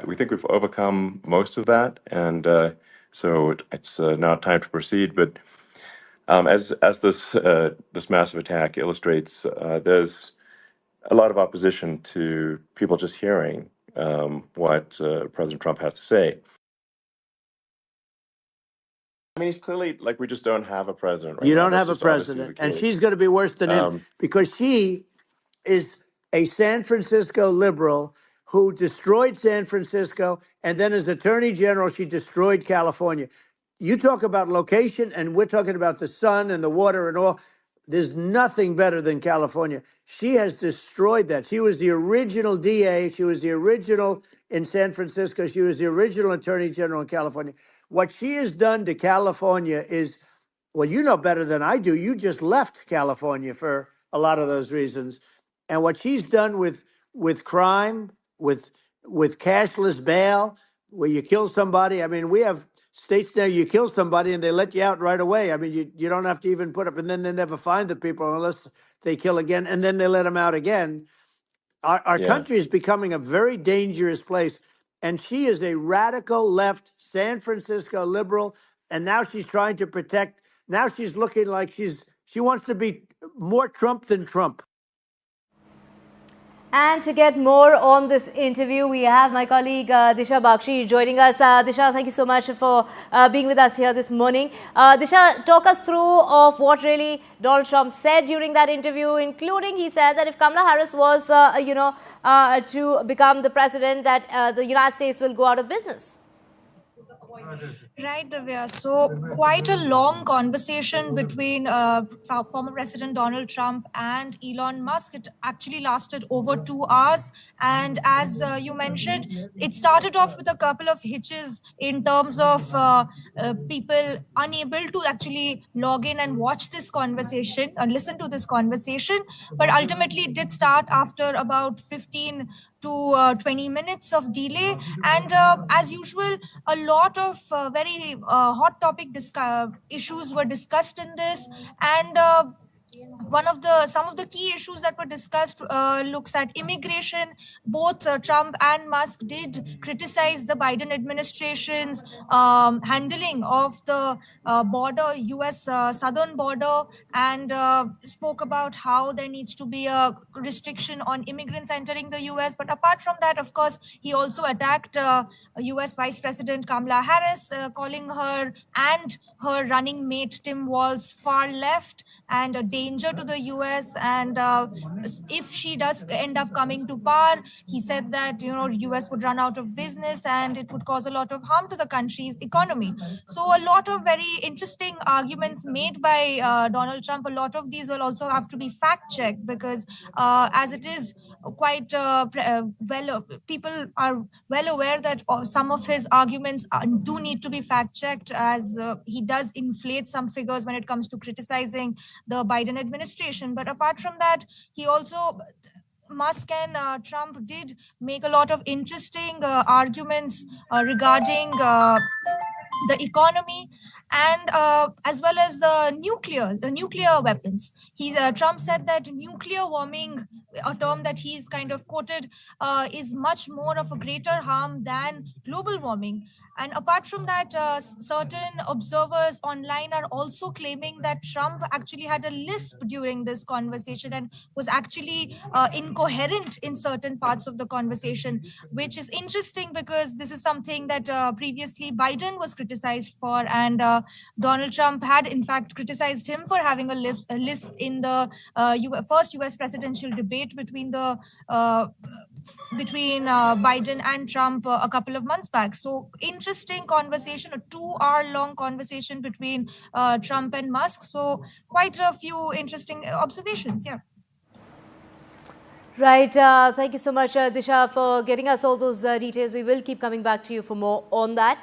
we think we've overcome most of that, and so it's now time to proceed. But as this massive attack illustrates, there's a lot of opposition to people just hearing what President Trump has to say. I mean, he's clearly like, we just don't have a president right now. You don't That's have a just obviously president, the and case. she's going to be worse than him because she is a San Francisco liberal who destroyed San Francisco, and then as Attorney General, she destroyed California. You talk about location, and we're talking about the sun and the water and all. There's nothing better than California. She has destroyed that. She was the original DA. She was the original in San Francisco. She was the original Attorney General in California. What she has done to California is, well, you know better than I do. You just left California for a lot of those reasons. And what she's done with crime, with cashless bail, where you kill somebody. I mean, we have states now you kill somebody and they let you out right away. I mean, you don't have to even put up, and then they never find the people unless they kill again, and then they let them out again. Our country is becoming a very dangerous place. And she is a radical left San Francisco liberal. And now she's trying to protect. Now she's looking like she wants to be more Trump than Trump. And to get more on this interview, we have my colleague Disha Bakshi joining us. Disha, thank you so much for being with us here this morning. Disha, talk us through of what really Donald Trump said during that interview, including he said that if Kamala Harris was, to become the president, that the United States will go out of business. Right, Divya. So quite a long conversation between former President Donald Trump and Elon Musk. It actually lasted over 2 hours. And as you mentioned, it started off with a couple of hitches in terms of people unable to actually log in and watch this conversation and listen to this conversation. But ultimately, it did start after about 15 to 20 minutes of delay. And as usual, a lot of very hot topic issues were discussed in this. And some of the key issues that were discussed looks at immigration. Both Trump and Musk did criticize the Biden administration's handling of the border, U.S. southern border, and spoke about how there needs to be a restriction on immigrants entering the U.S. But apart from that, of course, he also attacked U.S. Vice President Kamala Harris, calling her and her running mate Tim Walz far left and a danger to the US. And if she does end up coming to power, he said that US would run out of business and it would cause a lot of harm to the country's economy. So a lot of very interesting arguments made by Donald Trump. A lot of these will also have to be fact checked because as it is quite people are well aware that some of his arguments do need to be fact checked, as he does inflate some figures when it comes to criticizing the Biden administration. But apart from that, he also, Musk and Trump did make a lot of interesting arguments regarding the economy and as well as the nuclear weapons. Trump said that nuclear warming, a term that he's kind of quoted, is much more of a greater harm than global warming. And apart from that, certain observers online are also claiming that Trump actually had a lisp during this conversation and was actually incoherent in certain parts of the conversation, which is interesting because this is something that previously Biden was criticized for, and Donald Trump had in fact criticized him for having a lisp in the first US presidential debate between Biden and Trump a couple of months back. So interesting conversation, a 2-hour long conversation between Trump and Musk. So quite a few interesting observations. Yeah. Right. Thank you so much, Disha, for getting us all those details. We will keep coming back to you for more on that.